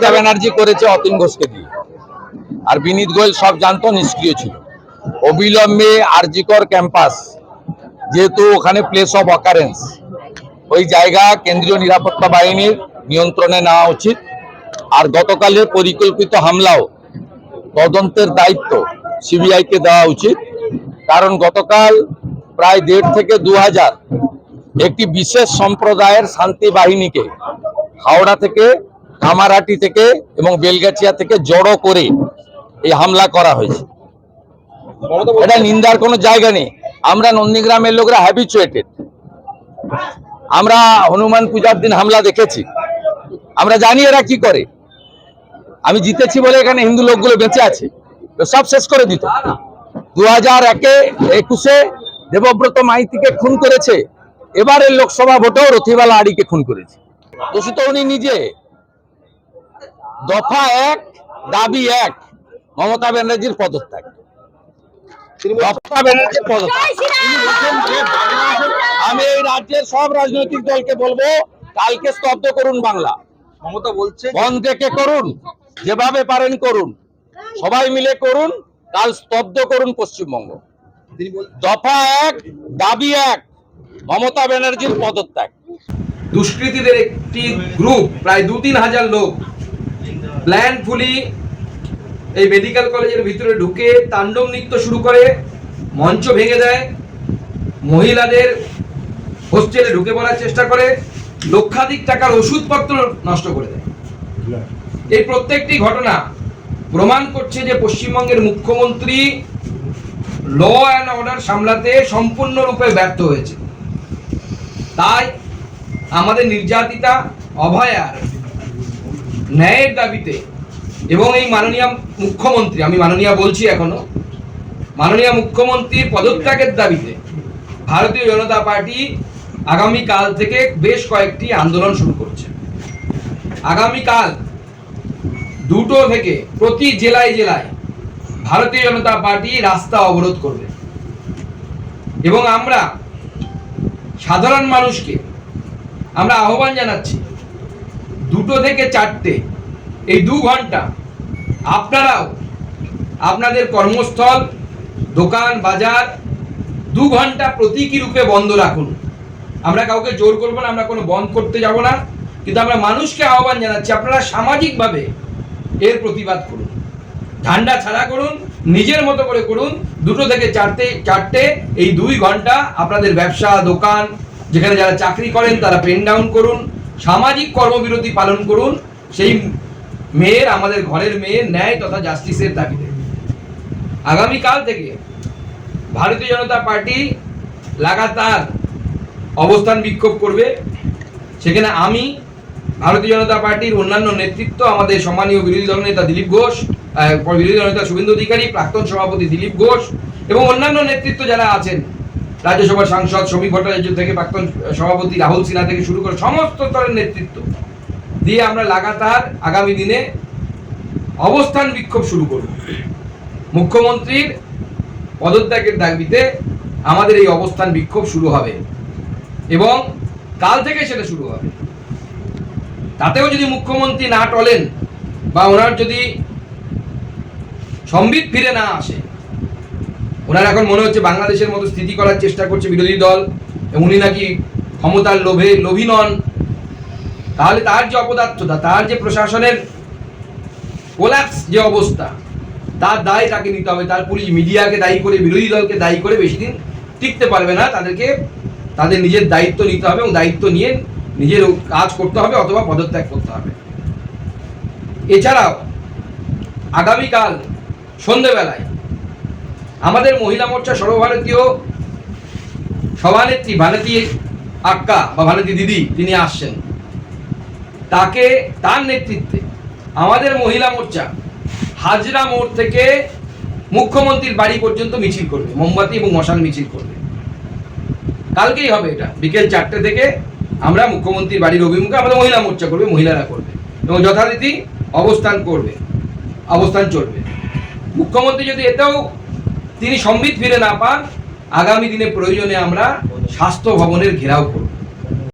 মমতা ব্যানার্জি করেছে অতীন ঘোষকে দিয়ে, আর বিনীত গোয়েল সব জানতো, নিষ্ক্রিয় ছিল। অবিলম্বে আরজিকর ক্যাম্পাস, যেহেতু ওখানে প্লেস অফ অকারেন্স, ওই জায়গা কেন্দ্রীয় নিরাপত্তা বাহিনীর নিয়ন্ত্রণে নেওয়া উচিত। আর গতকালের পরিকল্পিত হামলাও তদন্তের দায়িত্ব সিবিআইকে দেওয়া উচিত, কারণ গতকাল প্রায় 1,500 থেকে 2,000 একটি বিশেষ সম্প্রদায়ের শান্তি বাহিনীকে হাওড়া থেকে, কামারহাটি থেকে এবং বেলগাছিয়া থেকে জড়ো করে এই হামলা করা হয়েছে। এটা নিন্দার কোনো জায়গা নেই। আমরা নন্দীগ্রামের লোকরা হ্যাবিচুয়েটেড। আমরা হনুমান পূজার দিন হামলা দেখেছি, আমরা জানি এরা কি করে। আমি জিতেছি বলে এখানে হিন্দু লোকগুলো বেঁচে আছে, তো সব শেষ করে দিত। 2021 দেবব্রত মাইতিকে খুন করেছে, এবারের লোকসভা ভোটেও রথিবালা আড়িকে খুন করেছে। দোষী তো উনি নিজে। দফা 1 দাবি 1 মমতা ব্যানার্জির পদত্যাগ। মমতা ব্যানার্জির পদত্যাগ। আমি এই রাজ্যের সব রাজনৈতিক দলকে বলবো, কালকে স্তব্ধ করুন বাংলা। মমতা বলছে বন্ধ থেকে করুন, যেভাবে পারেন করুন, সবাই মিলে করুন, কাল স্তব্ধ করুন পশ্চিমবঙ্গ। দফা 1 দাবি 1 মমতা ব্যানার্জির পদত্যাগ। দুষ্কৃতীদের একটি গ্রুপ প্রায় 2-3 হাজার লোক প্ল্যানফুলি এই মেডিকেল কলেজের ভিতরে ঢুকে তাণ্ডব নৃত্য শুরু করে, মঞ্চ ভেঙে দেয়, মহিলাদের হোস্টেলে ঢুকে পড়ার চেষ্টা করে, লক্ষাধিক টাকার ওষুধপত্র নষ্ট করে দেয়। এই প্রত্যেকটি ঘটনা প্রমাণ করছে যে পশ্চিমবঙ্গের মুখ্যমন্ত্রী ল অ্যান্ড অর্ডার সামলাতে সম্পূর্ণরূপে ব্যর্থ হয়েছে। তাই আমাদের নির্যাতিতা অভয়ার ন্যায়ের দাবিতে এবং এই মাননীয় মুখ্যমন্ত্রী, আমি মাননীয় বলছি এখনো, মাননীয় মুখ্যমন্ত্রীর পদত্যাগের দাবিতে ভারতীয় জনতা পার্টি আগামীকাল থেকে বেশ কয়েকটি আন্দোলন শুরু করছে। আগামীকাল 2টো থেকে প্রতি জেলায় জেলায় ভারতীয় জনতা পার্টি রাস্তা অবরোধ করবে এবং আমরা সাধারণ মানুষকে আমরা আহ্বান জানাচ্ছি 2টো থেকে 4টে এই 2 ঘন্টা আপনারাও আপনাদের কর্মস্থল, দোকান, বাজার 2 ঘন্টা প্রতীকী রূপে বন্ধ রাখুন। আমরা কাউকে জোর করবো না, আমরা কোনো বন্ধ করতে যাব না, কিন্তু আমরা মানুষকে আহ্বান জানাচ্ছি আপনারা সামাজিকভাবে এর প্রতিবাদ করুন, ঝান্ডা ছাড়া করুন, নিজের মতো করে করুন। 2টো থেকে 4টে এই 2 ঘন্টা আপনাদের ব্যবসা, দোকান, যেখানে যারা চাকরি করেন তারা পেন ডাউন করুন, সামাজিক কর্মবিরতি পালন করুন, সেই মেয়ের, আমাদের ঘরের মেয়ের ন্যায় তথা জাস্টিসের দাবিতে। আগামীকাল থেকে ভারতীয় জনতা পার্টি লাগাতার অবস্থান বিক্ষোভ করবে। সেখানে আমি, ভারতীয় জনতা পার্টির অন্যান্য নেতৃত্ব, আমাদের সম্মানীয় বিরোধী দলনেতা দিলীপ ঘোষ, বিরোধী দলনেতা শুভেন্দু অধিকারী, প্রাক্তন সভাপতি দিলীপ ঘোষ এবং অন্যান্য নেতৃত্ব যারা আছেন, রাজ্যসভার সাংসদ শ্রমিক ভট্টাচার্য থেকে প্রাক্তন সভাপতি রাহুল সিনহা থেকে শুরু করে সমস্ত স্তরের নেতৃত্ব দিয়ে আমরা লাগাতার আগামী দিনে অবস্থান বিক্ষোভ শুরু করব। মুখ্যমন্ত্রীর পদত্যাগের দাবিতে আমাদের এই অবস্থান বিক্ষোভ শুরু হবে এবং কাল থেকে সেটা শুরু হবে। তাতেও যদি মুখ্যমন্ত্রী না টলেন বা ওনার যদি সম্বিত ফিরে না আসে, ওনার এখন মনে হচ্ছে বাংলাদেশের মতো স্থিতি করার চেষ্টা করছে বিরোধী দল, উনি নাকি ক্ষমতার লোভে লোভী নন, তাহলে তার যে অপদার্থতা, তার যে প্রশাসনের কোল্যাপস যে অবস্থা, তার দায় তাকে নিতে হবে। তার পুলিশ মিডিয়াকে দায়ী করে, বিরোধী দলকে দায়ী করে বেশি দিন টিকতে পারবে না। তাদেরকে তাদের নিজের দায়িত্ব নিতে হবে এবং দায়িত্ব নিয়ে নিজের কাজ করতে হবে অথবা পদত্যাগ করতে হবে। এছাড়াও আগামীকাল সন্ধ্যেবেলায় আমাদের মহিলা মোর্চা সর্বভারতীয় সভানেত্রী ভানতী আক্কা বা ভানতী দিদি তিনি আসছেন। তার নেতৃত্বে আমাদের মহিলা মোর্চা হাজরা মোড় থেকে মুখ্যমন্ত্রীর বাড়ি পর্যন্ত মিছিল করবে, মোমবাতি এবং মশাল মিছিল করবে। কালকেই হবে এটা, বিকেল 4টে থেকে আমরা মুখ্যমন্ত্রীর বাড়ির অভিমুখে আমাদের মহিলা মোর্চা করবে, মহিলারা করবে এবং যথারীতি অবস্থান চলবে। মুখ্যমন্ত্রী যদি এতেও তিনি সম্বিত ফিরে না পান, আগামী দিনে প্রয়োজনে আমরা স্বাস্থ্য ভবনের ঘেরাও করব।